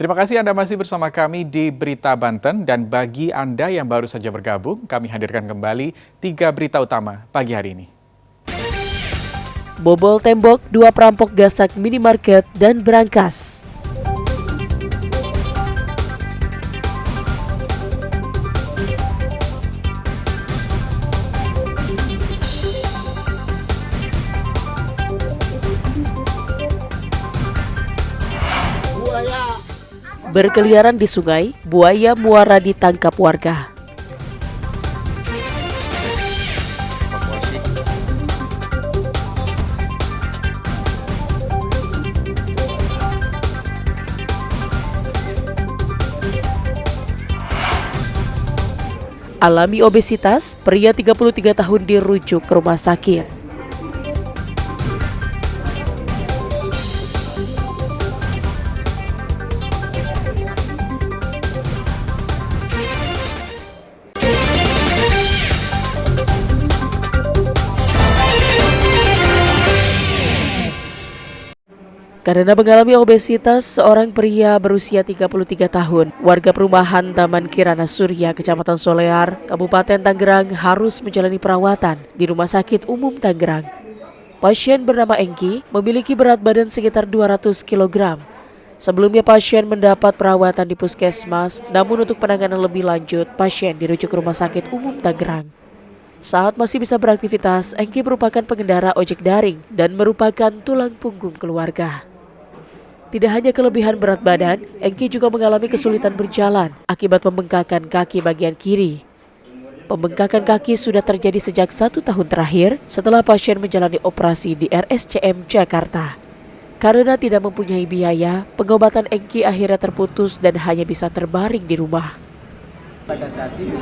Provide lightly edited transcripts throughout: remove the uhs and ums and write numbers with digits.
Terima kasih Anda masih bersama kami di Berita Banten, dan bagi Anda yang baru saja bergabung, kami hadirkan kembali 3 berita utama pagi hari ini. Bobol tembok, 2 perampok gasak minimarket dan berangkas. Berkeliaran di sungai, buaya muara ditangkap warga. Alami obesitas, pria 33 tahun dirujuk ke rumah sakit. Karena mengalami obesitas, seorang pria berusia 33 tahun, warga perumahan Taman Kirana Surya, Kecamatan Solear, Kabupaten Tangerang harus menjalani perawatan di Rumah Sakit Umum Tangerang. Pasien bernama Engki memiliki berat badan sekitar 200 kg. Sebelumnya pasien mendapat perawatan di puskesmas, namun untuk penanganan lebih lanjut, pasien dirujuk ke Rumah Sakit Umum Tangerang. Saat masih bisa beraktivitas, Engki merupakan pengendara ojek daring dan merupakan tulang punggung keluarga. Tidak hanya kelebihan berat badan, Engki juga mengalami kesulitan berjalan akibat pembengkakan kaki bagian kiri. Pembengkakan kaki sudah terjadi sejak 1 tahun terakhir setelah pasien menjalani operasi di RSCM Jakarta. Karena tidak mempunyai biaya, pengobatan Engki akhirnya terputus dan hanya bisa terbaring di rumah. Pada saat ini,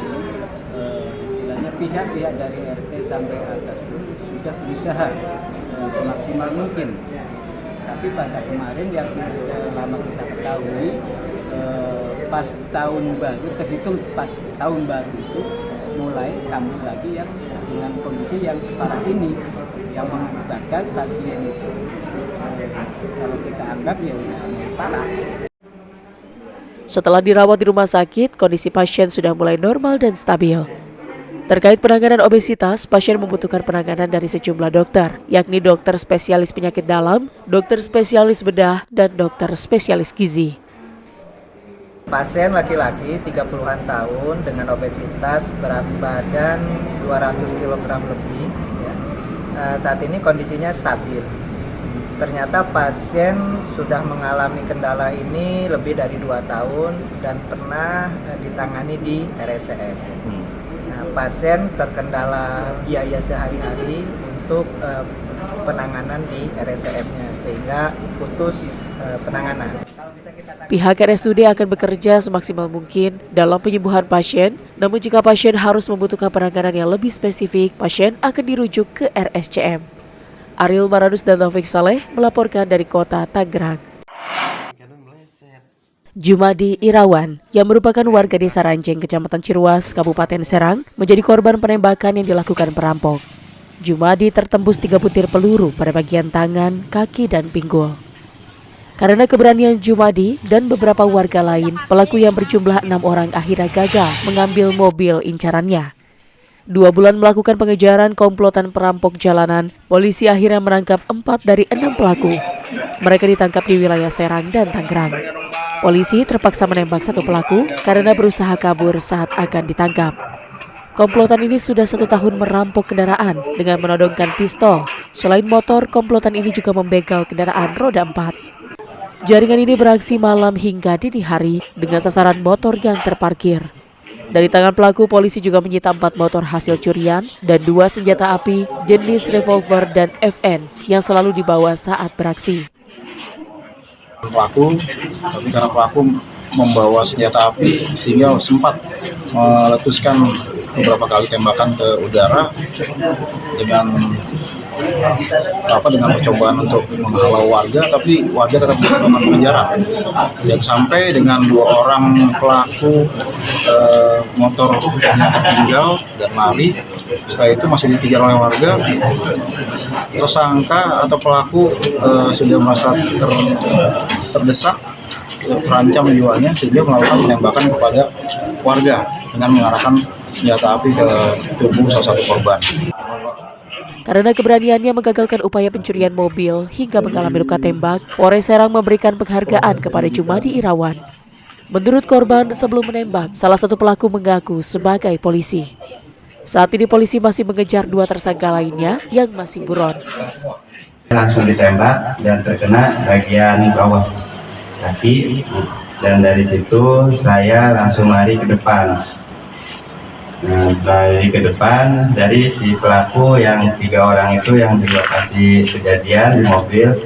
istilahnya pihak-pihak dari RT sampai atas sudah berusaha semaksimal mungkin. Tapi pada kemarin yang selama kita ketahui, pas tahun baru, terhitung pas tahun baru itu mulai kambuh lagi yang dengan kondisi yang separah ini, yang mengakibatkan pasien itu kalau kita anggap ya parah. Setelah dirawat di rumah sakit, kondisi pasien sudah mulai normal dan stabil. Terkait penanganan obesitas, pasien membutuhkan penanganan dari sejumlah dokter, yakni dokter spesialis penyakit dalam, dokter spesialis bedah, dan dokter spesialis gizi. Pasien laki-laki 30-an tahun dengan obesitas, berat badan 200 kg lebih. Saat ini kondisinya stabil. Ternyata pasien sudah mengalami kendala ini lebih dari 2 tahun dan pernah ditangani di RSCM. Pasien terkendala biaya sehari-hari untuk penanganan di RSCM-nya sehingga putus penanganan. Pihak RSUD akan bekerja semaksimal mungkin dalam penyembuhan pasien, namun jika pasien harus membutuhkan penanganan yang lebih spesifik, pasien akan dirujuk ke RSCM. Ariel Maradus dan Taufik Saleh melaporkan dari kota Tangerang. Jumadi Irawan, yang merupakan warga desa Ranjeng, Kecamatan Ciruas, Kabupaten Serang, menjadi korban penembakan yang dilakukan perampok. Jumadi tertembus 3 butir peluru pada bagian tangan, kaki, dan pinggul. Karena keberanian Jumadi dan beberapa warga lain, pelaku yang berjumlah 6 orang akhirnya gagal mengambil mobil incarannya. 2 bulan melakukan pengejaran komplotan perampok jalanan, polisi akhirnya menangkap 4 dari 6 pelaku. Mereka ditangkap di wilayah Serang dan Tangerang. Polisi terpaksa menembak 1 pelaku karena berusaha kabur saat akan ditangkap. Komplotan ini sudah 1 tahun merampok kendaraan dengan menodongkan pistol. Selain motor, komplotan ini juga membegal kendaraan roda 4. Jaringan ini beraksi malam hingga dini hari dengan sasaran motor yang terparkir. Dari tangan pelaku, polisi juga menyita 4 motor hasil curian dan 2 senjata api jenis revolver dan FN yang selalu dibawa saat beraksi. Tapi karena pelaku membawa senjata api sehingga sempat meletuskan beberapa kali tembakan ke udara dengan percobaan untuk menghalau warga, tapi warga tetap melakukan pengejaran. Dan sampai dengan 2 orang pelaku motor tertinggal dan lari. Setelah itu masih dikejar oleh warga. Tersangka atau pelaku sudah merasa terdesak terancam jiwanya sehingga melakukan penembakan kepada warga dengan mengarahkan senjata api ke tubuh salah satu korban. Karena keberaniannya menggagalkan upaya pencurian mobil hingga mengalami luka tembak, Polres Serang memberikan penghargaan kepada Jumadi Irawan. Menurut korban, sebelum menembak, salah satu pelaku mengaku sebagai polisi. Saat ini polisi masih mengejar 2 tersangka lainnya yang masih buron. Langsung ditembak dan terkena bagian bawah kaki, dan dari situ saya langsung lari ke depan. Nah, lari ke depan dari si pelaku yang 3 orang itu yang di lokasi kejadian di mobil,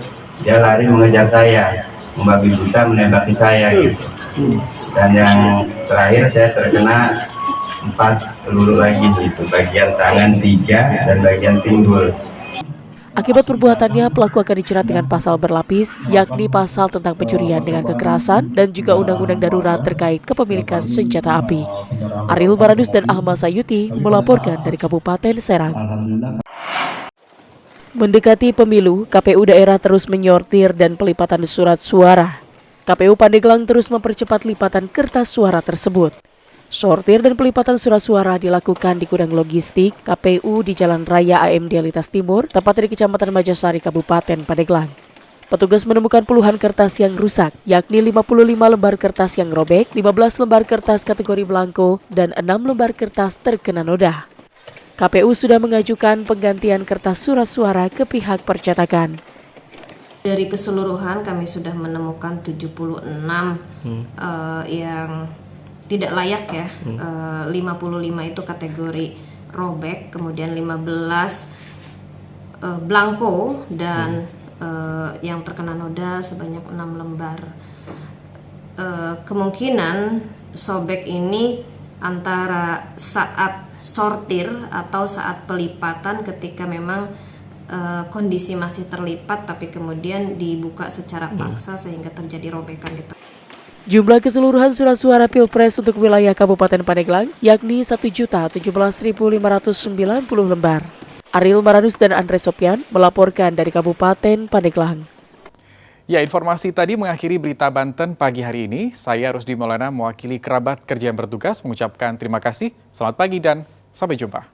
dia lari mengejar saya, membabi buta menembaki saya gitu. Dan yang terakhir saya terkena 4 peluru lagi gitu, bagian tangan 3 dan bagian pinggul. Akibat perbuatannya, pelaku akan dijerat dengan pasal berlapis, yakni pasal tentang pencurian dengan kekerasan dan juga undang-undang darurat terkait kepemilikan senjata api. Ariel Baranus dan Ahmad Sayuti melaporkan dari Kabupaten Serang. Mendekati pemilu, KPU daerah terus menyortir dan pelipatan surat suara. KPU Pandeglang terus mempercepat lipatan kertas suara tersebut. Sortir dan pelipatan surat suara dilakukan di gudang logistik KPU di Jalan Raya AM Dialitas Timur, tepatnya di Kecamatan Majasari, Kabupaten Pandeglang. Petugas menemukan puluhan kertas yang rusak, yakni 55 lembar kertas yang robek, 15 lembar kertas kategori blanko, dan 6 lembar kertas terkena noda. KPU sudah mengajukan penggantian kertas surat suara ke pihak percetakan. Dari keseluruhan kami sudah menemukan 76 yang tidak layak ya, 55 itu kategori robek, kemudian 15 blanko dan yang terkena noda sebanyak 6 lembar. Kemungkinan sobek ini antara saat sortir atau saat pelipatan ketika memang kondisi masih terlipat tapi kemudian dibuka secara paksa sehingga terjadi robekan gitu. Jumlah keseluruhan surat suara Pilpres untuk wilayah Kabupaten Pandeglang yakni 1.017.590 lembar. Ariel Baranus dan Andre Sopyan melaporkan dari Kabupaten Pandeglang. Ya, informasi tadi mengakhiri berita Banten pagi hari ini. Saya Rusdi Maulana mewakili kerabat kerja yang bertugas mengucapkan terima kasih. Selamat pagi dan sampai jumpa.